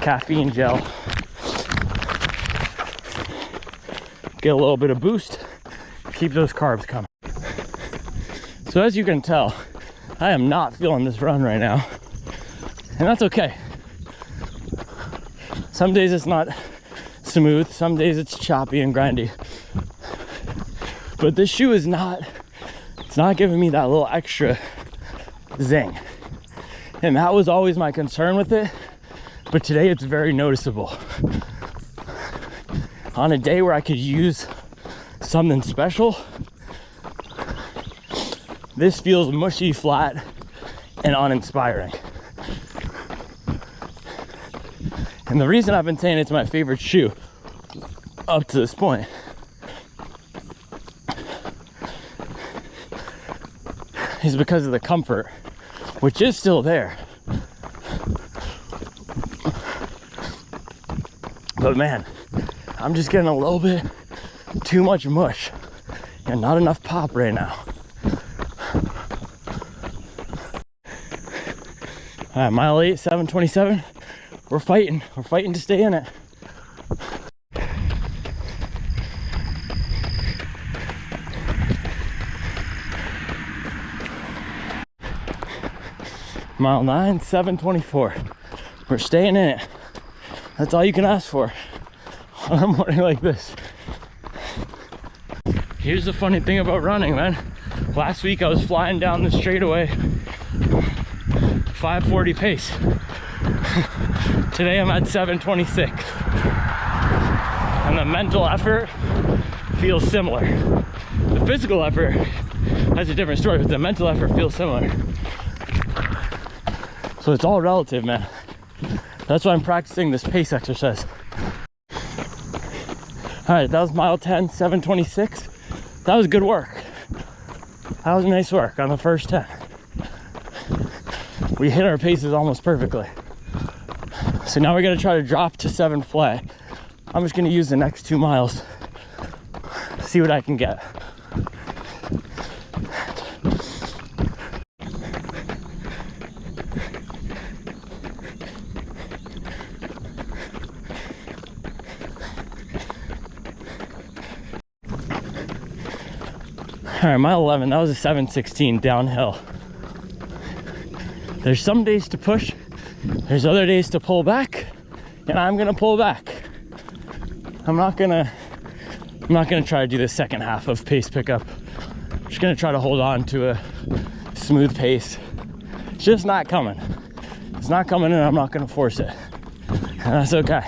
caffeine gel, get a little bit of boost, Keep those carbs coming. So as you can tell, I am not feeling this run right now. And that's okay. Some days it's not smooth, some days it's choppy and grindy. But this shoe is not, it's not giving me that little extra zing. And that was always my concern with it. But today it's very noticeable. On a day where I could use something special, this feels mushy, flat, and uninspiring. And the reason I've been saying it's my favorite shoe up to this point is because of the comfort, which is still there. But man, I'm just getting a little bit too much mush and not enough pop right now. All right, mile 8, 7:27. We're fighting to stay in it. Mile 9, 7:24. We're staying in it. That's all you can ask for on a morning like this. Here's the funny thing about running, man. Last week I was flying down the straightaway, 5:40 pace. Today I'm at 7:26. And the mental effort feels similar. The physical effort has a different story, but the mental effort feels similar. So it's all relative, man. That's why I'm practicing this pace exercise. All right, that was mile 10, 7:26. That was good work. That was nice work on the first 10. We hit our paces almost perfectly. So now we're gonna try to drop to 7 flat. I'm just gonna use the next 2 miles, see what I can get. All right, mile 11, that was a 7:16 downhill. There's some days to push, there's other days to pull back, and I'm gonna pull back. I'm not gonna try to do the second half of pace pickup. I'm just gonna try to hold on to a smooth pace. It's just not coming. It's not coming, and I'm not gonna force it. And that's okay.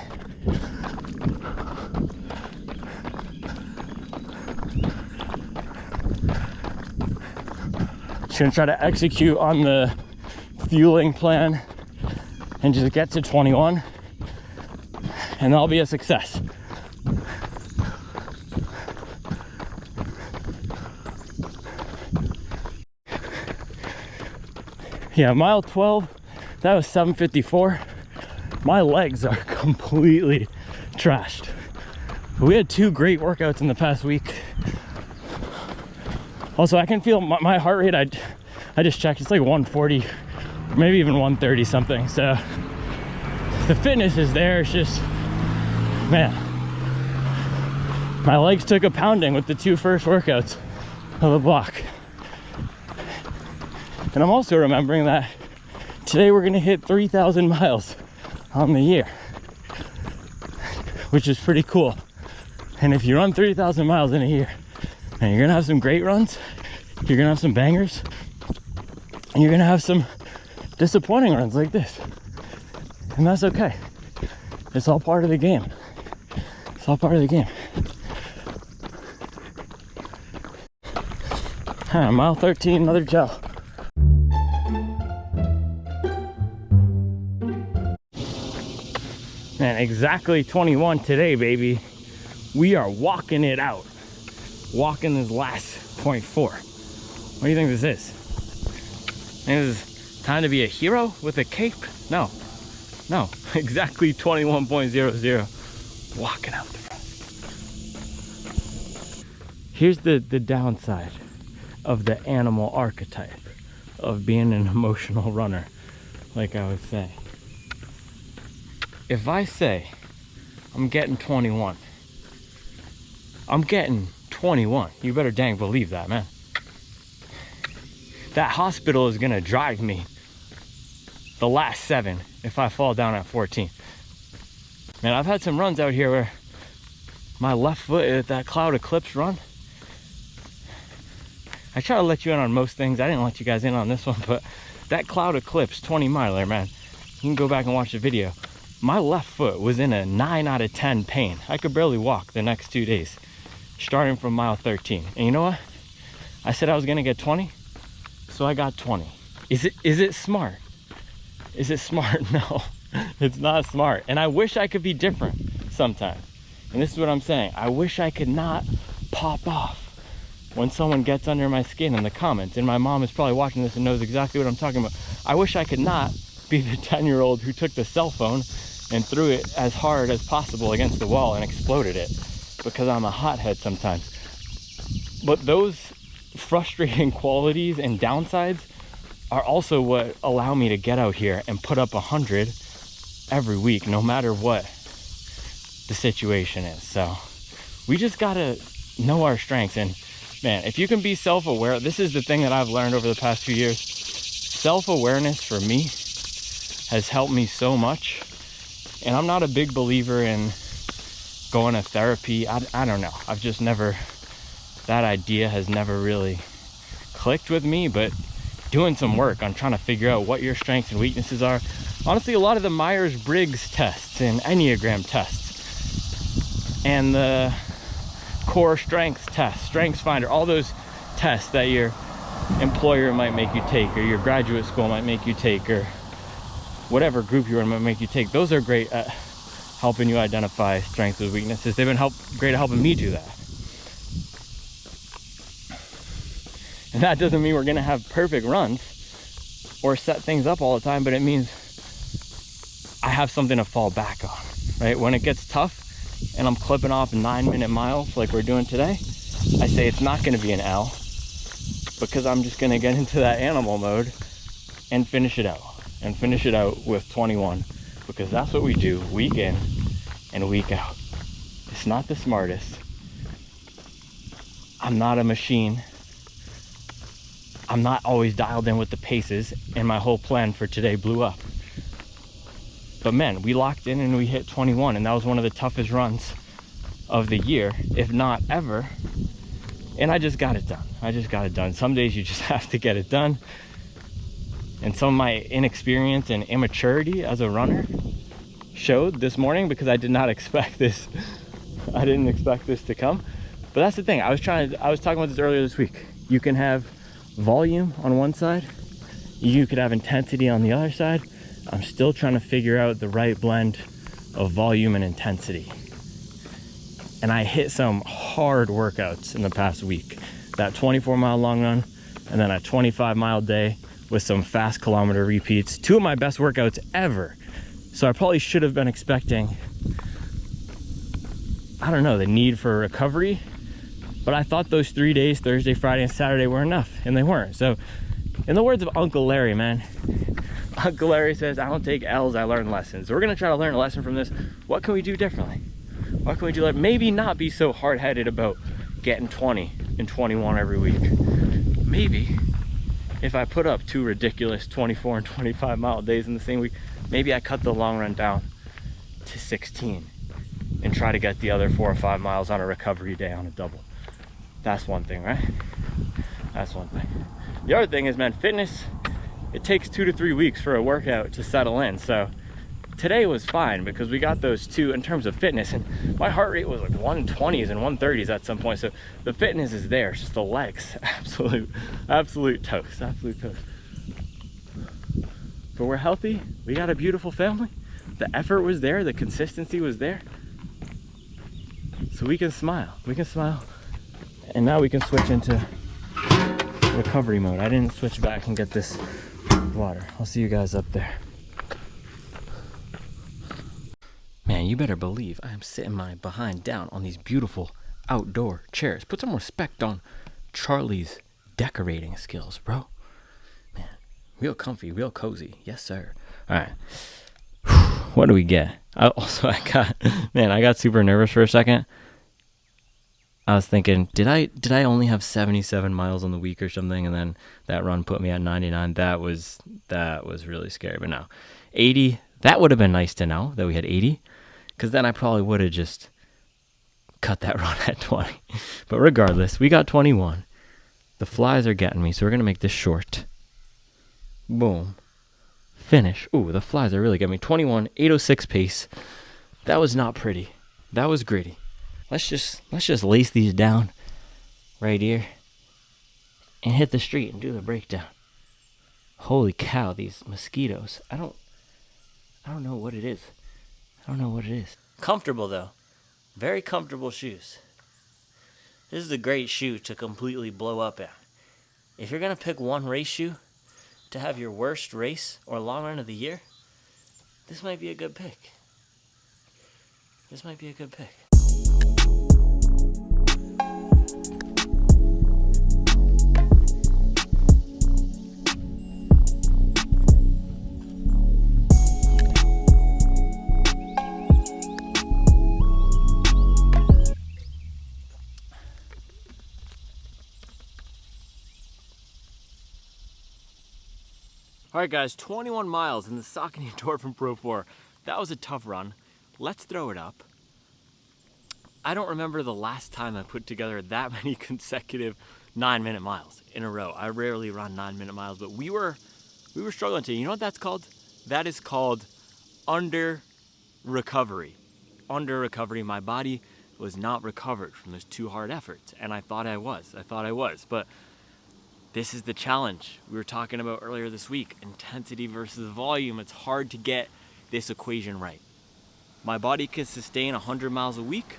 Just gonna try to execute on the fueling plan and just get to 21, and that'll be a success. Yeah, mile 12, that was 7:54. My legs are completely trashed. We had 2 great workouts in the past week. Also, I can feel my heart rate, I just checked, it's like 140, maybe even 130 something. So the fitness is there, it's just, man, my legs took a pounding with the 2 first workouts of the block. And I'm also remembering that today we're gonna hit 3,000 miles on the year, which is pretty cool. And if you run 3,000 miles in a year, and you're gonna have some great runs, you're gonna have some bangers, and you're gonna have some disappointing runs like this. And that's okay. It's all part of the game. It's all part of the game. Mile 13, another gel. And exactly 21 today, baby. We are walking it out. Walking this last 0.4. What do you think this is? Think this is time to be a hero with a cape? No, exactly 21.00. Walking out the front. Here's the downside of the animal archetype of being an emotional runner, like I was saying. If I say I'm getting 21, I'm getting 21. You better dang believe that, man. That hospital is gonna drive me the last 7 if I fall down at 14. Man, I've had some runs out here where my left foot at that cloud eclipse run. I try to let you in on most things. I didn't let you guys in on this one, but that cloud eclipse 20 miler, man, you can go back and watch the video. My left foot was in a 9 out of 10 pain. I could barely walk the next 2 days, starting from mile 13. And you know what? I said I was gonna get 20, so I got 20. Is it smart? Is it smart? No, it's not smart. And I wish I could be different sometimes. And this is what I'm saying. I wish I could not pop off when someone gets under my skin in the comments. And my mom is probably watching this and knows exactly what I'm talking about. I wish I could not be the 10-year-old who took the cell phone and threw it as hard as possible against the wall and exploded it, because I'm a hothead sometimes. But those frustrating qualities and downsides are also what allow me to get out here and put up 100 every week, no matter what the situation is. So we just gotta know our strengths. And man, if you can be self-aware, this is the thing that I've learned over the past few years. Self-awareness for me has helped me so much. And I'm not a big believer in going to therapy. I don't know. I've just never, that idea has never really clicked with me. But doing some work on trying to figure out what your strengths and weaknesses are. Honestly, a lot of the Myers-Briggs tests and Enneagram tests and the core strengths test, strengths finder, all those tests that your employer might make you take, or your graduate school might make you take, or whatever group you're in might make you take. Those are great at helping you identify strengths and weaknesses. They've been great at helping me do that. And that doesn't mean we're gonna have perfect runs or set things up all the time, but it means I have something to fall back on, right? When it gets tough and I'm clipping off 9-minute miles like we're doing today, I say it's not gonna be an L, because I'm just gonna get into that animal mode and finish it out with 21, because that's what we do week in and week out. It's not the smartest. I'm not a machine. I'm not always dialed in with the paces, and my whole plan for today blew up. But man, we locked in and we hit 21, and that was one of the toughest runs of the year, if not ever. And I just got it done. Some days you just have to get it done. And some of my inexperience and immaturity as a runner showed this morning, because I did not expect this. I didn't expect this to come. But that's the thing. I was talking about this earlier this week. You can have volume on one side, you could have intensity on the other side. I'm still trying to figure out the right blend of volume and intensity. And I hit some hard workouts in the past week. That 24-mile long run, and then a 25-mile day with some fast kilometer repeats. 2 of my best workouts ever. So I probably should have been expecting, I don't know, the need for recovery. But I thought those 3 days, Thursday, Friday, and Saturday, were enough, and they weren't. So in the words of Uncle Larry, man, Uncle Larry says, I don't take L's, I learn lessons. So we're gonna try to learn a lesson from this. What can we do differently? What can we do, like, maybe not be so hard-headed about getting 20 and 21 every week. Maybe if I put up 2 ridiculous 24 and 25 mile days in the same week, maybe I cut the long run down to 16 and try to get the other 4 or 5 miles on a recovery day on a double. That's one thing, right? That's one thing. The other thing is, man, fitness, it takes 2 to 3 weeks for a workout to settle in. So today was fine because we got those 2 in terms of fitness, and my heart rate was like 120s and 130s at some point. So the fitness is there. It's just the legs, absolute toast, absolute toast. But we're healthy. We got a beautiful family. The effort was there. The consistency was there. So we can smile. We can smile. And now we can switch into recovery mode. I didn't switch back and get this water. I'll see you guys up there. Man, you better believe I am sitting my behind down on these beautiful outdoor chairs. Put some respect on Charlie's decorating skills, bro. Man, real comfy, real cozy. Yes, sir. All right. What do we get? I got super nervous for a second. I was thinking, did I only have 77 miles on the week or something, and then that run put me at 99? That was really scary. But no, 80. That would have been nice to know that we had 80, because then I probably would have just cut that run at 20. But regardless, we got 21. The flies are getting me, so we're gonna make this short. Boom. Finish. Ooh, the flies are really getting me. 21, 806 pace. That was not pretty. That was gritty. Let's just lace these down right here and hit the street and do the breakdown. Holy cow, these mosquitoes. I don't know what it is. I don't know what it is. Comfortable though. Very comfortable shoes. This is a great shoe to completely blow up in. If you're going to pick one race shoe to have your worst race or long run of the year, this might be a good pick. This might be a good pick. All right, guys, 21 miles in the Saucony Endorphin Pro 4. That was a tough run. Let's throw it up. I don't remember the last time I put together that many consecutive 9-minute miles in a row. I rarely run 9-minute miles, but we were struggling to. You know what that's called? That is called under recovery. Under recovery. My body was not recovered from those 2 hard efforts, and I thought I was, but this is the challenge we were talking about earlier this week. Intensity versus volume. It's hard to get this equation right. My body can sustain 100 miles a week.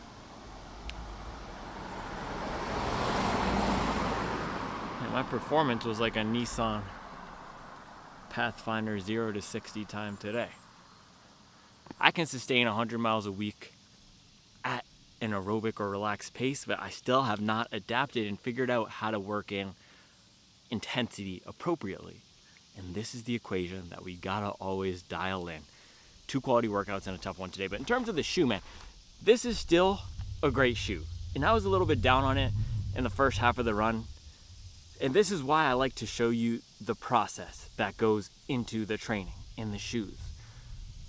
And my performance was like a Nissan Pathfinder 0 to 60 time today. I can sustain 100 miles a week at an aerobic or relaxed pace, but I still have not adapted and figured out how to work in intensity appropriately. And this is the equation that we gotta always dial in. 2 quality workouts and a tough one today. But in terms of the shoe, man, this is still a great shoe. And I was a little bit down on it in the first half of the run. And this is why I like to show you the process that goes into the training in the shoes.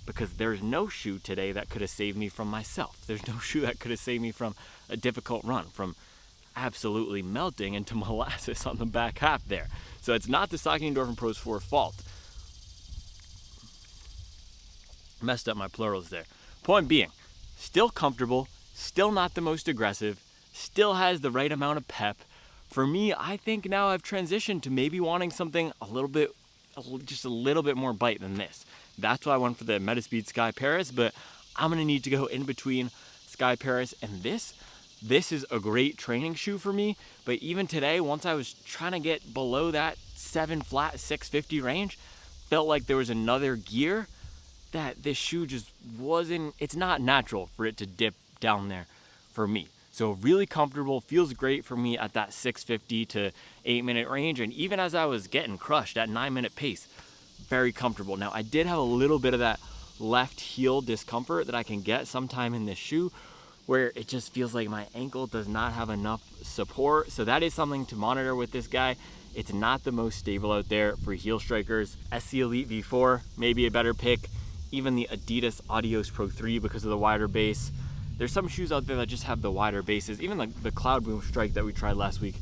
Because there's no shoe today that could have saved me from myself. There's no shoe that could have saved me from a difficult run, from absolutely melting into molasses on the back half there. So it's not the Saucony Endorphin Pro's 4 fault. Messed up my plurals there. Point being, still comfortable, still not the most aggressive, still has the right amount of pep. For me, I think now I've transitioned to maybe wanting something just a little bit more bite than this. That's why I went for the Metaspeed Sky Paris, but I'm gonna need to go in between Sky Paris and this. This is a great training shoe for me, but even today, once I was trying to get below that 7 flat 650 range, felt like there was another gear that this shoe just wasn't, it's not natural for it to dip down there for me. So really comfortable, feels great for me at that 650 to 8-minute range. And even as I was getting crushed at 9-minute pace, very comfortable. Now I did have a little bit of that left heel discomfort that I can get sometime in this shoe, where it just feels like my ankle does not have enough support. So that is something to monitor with this guy. It's not the most stable out there for heel strikers. SC Elite V4 may be a better pick. Even the Adidas Adios Pro 3 because of the wider base. There's some shoes out there that just have the wider bases. Even the Cloud Boom Strike that we tried last week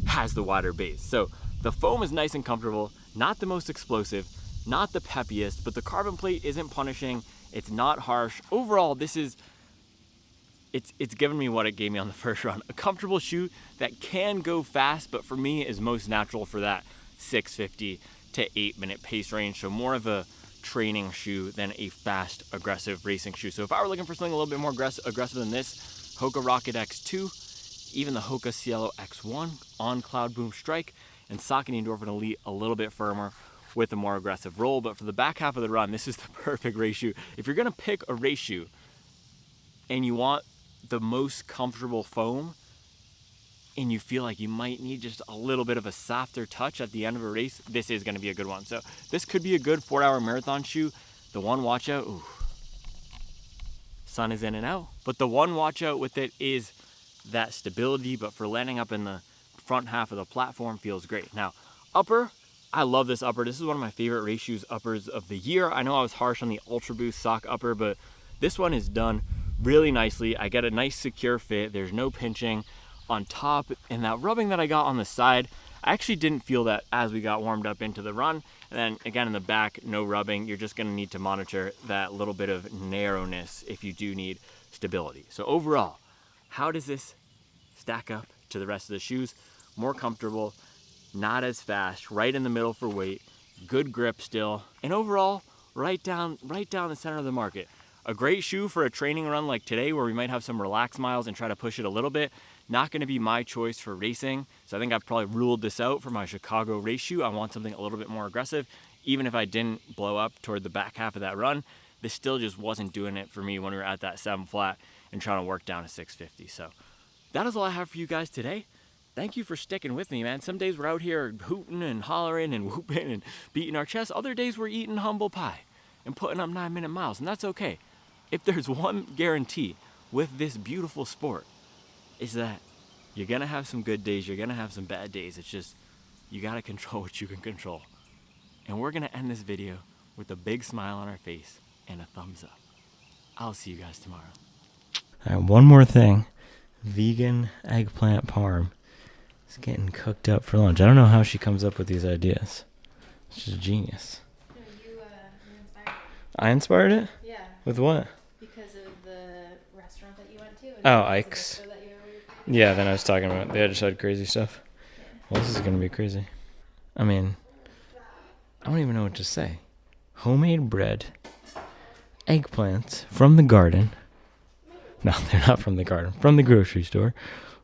has the wider base. So the foam is nice and comfortable, not the most explosive, not the peppiest, but the carbon plate isn't punishing. It's not harsh. Overall, this is, it's given me what it gave me on the first run. A comfortable shoe that can go fast, but for me is most natural for that 650 to 8-minute pace range. So more of a training shoe than a fast, aggressive racing shoe. So if I were looking for something a little bit more aggressive than this, Hoka Rocket X2, even the Hoka Cielo X1 on Cloud Boom Strike, and Saucony Endorphin Elite a little bit firmer with a more aggressive roll. But for the back half of the run, this is the perfect race shoe. If you're gonna pick a race shoe and you want the most comfortable foam, and you feel like you might need just a little bit of a softer touch at the end of a race, this is going to be a good one. So this could be a good 4-hour marathon shoe. The one watch out, ooh, sun is in and out, but the one watch out with it is that stability, but for landing up in the front half of the platform feels great. Now, upper, I love this upper. This is one of my favorite race shoes uppers of the year. I know I was harsh on the Ultra Boost sock upper, but this one is done really nicely. I get a nice secure fit. There's no pinching on top, and that rubbing that I got on the side, I actually didn't feel that as we got warmed up into the run. And then again in the back, no rubbing. You're just gonna need to monitor that little bit of narrowness if you do need stability. So overall, how does this stack up to the rest of the shoes? More comfortable, not as fast, right in the middle for weight, good grip still, and overall, right down the center of the market. A great shoe for a training run like today where we might have some relaxed miles and try to push it a little bit. Not gonna be my choice for racing. So I think I've probably ruled this out for my Chicago race shoe. I want something a little bit more aggressive. Even if I didn't blow up toward the back half of that run, this still just wasn't doing it for me when we were at that 7 flat and trying to work down to 650. So that is all I have for you guys today. Thank you for sticking with me, man. Some days we're out here hooting and hollering and whooping and beating our chests. Other days we're eating humble pie and putting up 9-minute miles, and that's okay. If there's one guarantee with this beautiful sport, is that you're gonna have some good days, you're gonna have some bad days. It's just, you gotta control what you can control. And we're gonna end this video with a big smile on our face and a thumbs up. I'll see you guys tomorrow. All right, one more thing. Vegan eggplant parm is getting cooked up for lunch. I don't know how she comes up with these ideas. She's a genius. No, you inspired me. I inspired it? Yeah, With what? because of the restaurant that you went to. And Oh, the Ike's. disco that you were with. Yeah, then I was talking about, they just had crazy stuff. Well, this is gonna be crazy. I mean, I don't even know what to say. Homemade bread, eggplants from the garden. No, they're not from the garden. From the grocery store.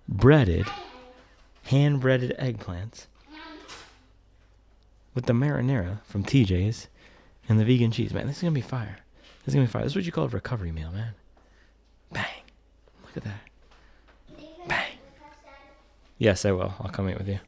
Breaded, hand-breaded eggplants with the marinara from TJ's and the vegan cheese. Man, this is gonna be fire. This is gonna be fire. This is what you call a recovery meal, man. Bang. Look at that. Bang. Yes, I will. I'll come eat with you.